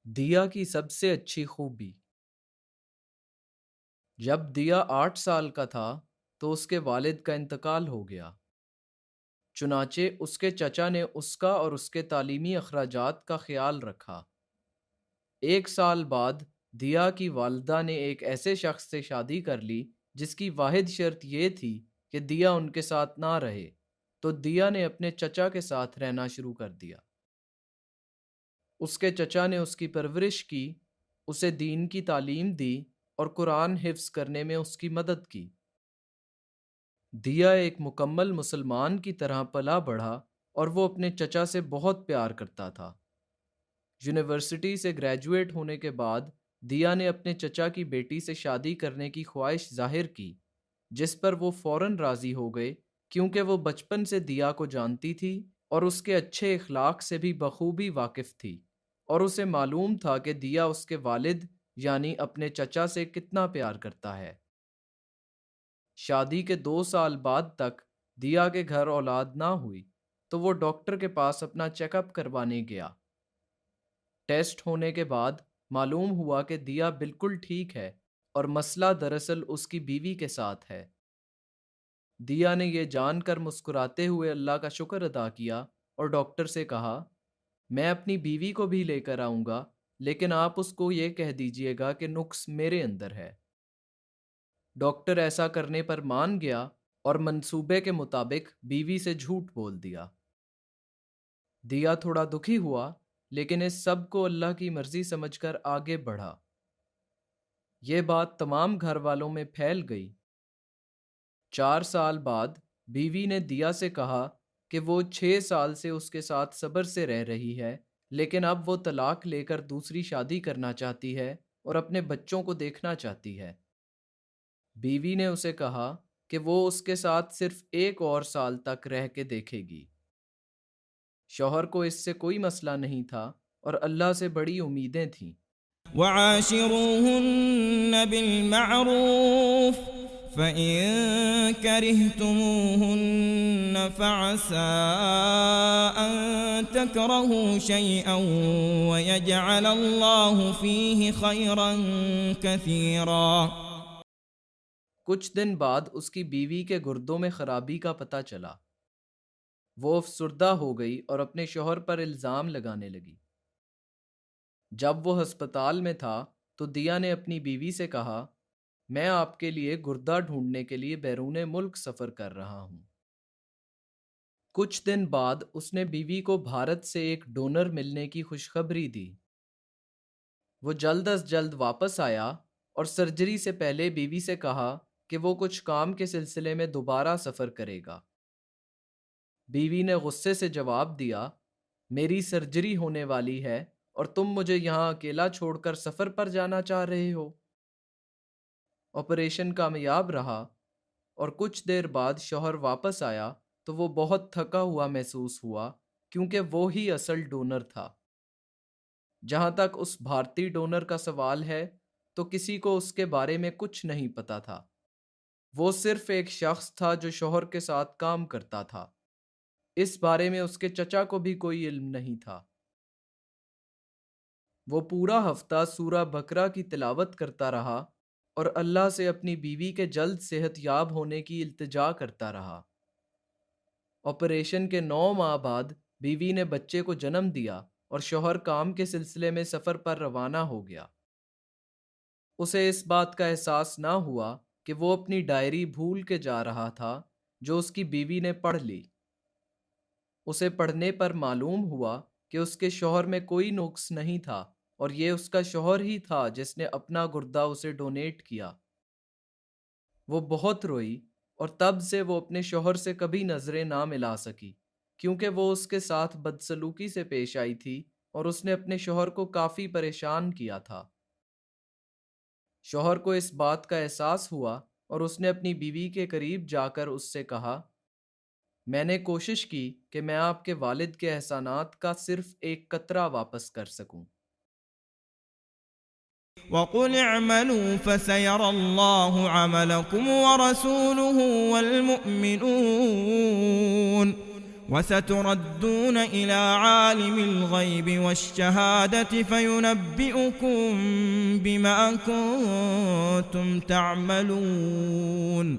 دیا کی سب سے اچھی خوبی۔ جب دیا 8 سال کا تھا تو اس کے والد کا انتقال ہو گیا۔ چنانچہ اس کے چچا نے اس کا اور اس کے تعلیمی اخراجات کا خیال رکھا۔ 1 سال بعد دیا کی والدہ نے ایک ایسے شخص سے شادی کر لی جس کی واحد شرط یہ تھی کہ دیا ان کے ساتھ نہ رہے، تو دیا نے اپنے چچا کے ساتھ رہنا شروع کر دیا۔ اس کے چچا نے اس کی پرورش کی، اسے دین کی تعلیم دی اور قرآن حفظ کرنے میں اس کی مدد کی۔ دیا ایک مکمل مسلمان کی طرح پلا بڑھا اور وہ اپنے چچا سے بہت پیار کرتا تھا۔ یونیورسٹی سے گریجویٹ ہونے کے بعد دیا نے اپنے چچا کی بیٹی سے شادی کرنے کی خواہش ظاہر کی، جس پر وہ فوراً راضی ہو گئے، کیونکہ وہ بچپن سے دیا کو جانتی تھی اور اس کے اچھے اخلاق سے بھی بخوبی واقف تھی، اور اسے معلوم تھا کہ دیا اس کے والد یعنی اپنے چچا سے کتنا پیار کرتا ہے۔ شادی کے 2 سال بعد تک دیا کے گھر اولاد نہ ہوئی، تو وہ ڈاکٹر کے پاس اپنا چیک اپ کروانے گیا۔ ٹیسٹ ہونے کے بعد معلوم ہوا کہ دیا بالکل ٹھیک ہے اور مسئلہ دراصل اس کی بیوی کے ساتھ ہے۔ دیا نے یہ جان کر مسکراتے ہوئے اللہ کا شکر ادا کیا اور ڈاکٹر سے کہا، میں اپنی بیوی کو بھی لے کر آؤں گا، لیکن آپ اس کو یہ کہہ دیجئے گا کہ نقص میرے اندر ہے۔ ڈاکٹر ایسا کرنے پر مان گیا اور منصوبے کے مطابق بیوی سے جھوٹ بول دیا۔ دیا تھوڑا دکھی ہوا، لیکن اس سب کو اللہ کی مرضی سمجھ کر آگے بڑھا۔ یہ بات تمام گھر والوں میں پھیل گئی۔ 4 سال بعد بیوی نے دیا سے کہا کہ وہ 6 سال سے اس کے ساتھ صبر سے رہ رہی ہے، لیکن اب وہ طلاق لے کر دوسری شادی کرنا چاہتی ہے اور اپنے بچوں کو دیکھنا چاہتی ہے۔ بیوی نے اسے کہا کہ وہ اس کے ساتھ صرف 1 اور سال تک رہ کے دیکھے گی۔ شوہر کو اس سے کوئی مسئلہ نہیں تھا اور اللہ سے بڑی امیدیں تھیں۔ وعاشروهن بالمعروف فإن كرهتموهن فعسى أن تكرهوا شيئا ويجعل الله فيه خيرا كثيرا۔ کچھ دن بعد اس کی بیوی کے گردوں میں خرابی کا پتہ چلا۔ وہ افسردہ ہو گئی اور اپنے شوہر پر الزام لگانے لگی۔ جب وہ ہسپتال میں تھا تو دیا نے اپنی بیوی سے کہا، میں آپ کے لیے گردہ ڈھونڈنے کے لیے بیرون ملک سفر کر رہا ہوں۔ کچھ دن بعد اس نے بیوی کو بھارت سے ایک ڈونر ملنے کی خوشخبری دی۔ وہ جلد از جلد واپس آیا اور سرجری سے پہلے بیوی سے کہا کہ وہ کچھ کام کے سلسلے میں دوبارہ سفر کرے گا۔ بیوی نے غصے سے جواب دیا، میری سرجری ہونے والی ہے اور تم مجھے یہاں اکیلا چھوڑ کر سفر پر جانا چاہ رہے ہو۔ آپریشن کامیاب رہا اور کچھ دیر بعد شوہر واپس آیا تو وہ بہت تھکا ہوا محسوس ہوا، کیونکہ وہ ہی اصل ڈونر تھا۔ جہاں تک اس بھارتی ڈونر کا سوال ہے تو کسی کو اس کے بارے میں کچھ نہیں پتا تھا۔ وہ صرف ایک شخص تھا جو شوہر کے ساتھ کام کرتا تھا۔ اس بارے میں اس کے چچا کو بھی کوئی علم نہیں تھا۔ وہ پورا ہفتہ سورہ بقرہ کی تلاوت کرتا رہا اور اللہ سے اپنی بیوی کے جلد صحت یاب ہونے کی التجا کرتا رہا۔ آپریشن کے 9 ماہ بعد بیوی نے بچے کو جنم دیا اور شوہر کام کے سلسلے میں سفر پر روانہ ہو گیا۔ اسے اس بات کا احساس نہ ہوا کہ وہ اپنی ڈائری بھول کے جا رہا تھا جو اس کی بیوی نے پڑھ لی۔ اسے پڑھنے پر معلوم ہوا کہ اس کے شوہر میں کوئی نقص نہیں تھا اور یہ اس کا شوہر ہی تھا جس نے اپنا گردہ اسے ڈونیٹ کیا۔ وہ بہت روئی اور تب سے وہ اپنے شوہر سے کبھی نظریں نہ ملا سکی، کیونکہ وہ اس کے ساتھ بدسلوکی سے پیش آئی تھی اور اس نے اپنے شوہر کو کافی پریشان کیا تھا۔ شوہر کو اس بات کا احساس ہوا اور اس نے اپنی بیوی کے قریب جا کر اس سے کہا، میں نے کوشش کی کہ میں آپ کے والد کے احسانات کا صرف ایک قطرہ واپس کر سکوں۔ وَقُلِ اعْمَلُوا فَسَيَرَى اللَّهُ عَمَلَكُمْ وَرَسُولُهُ وَالْمُؤْمِنُونَ وستردون إلى عالم الغيب والشهادة فينبئكم بما كنتم تعملون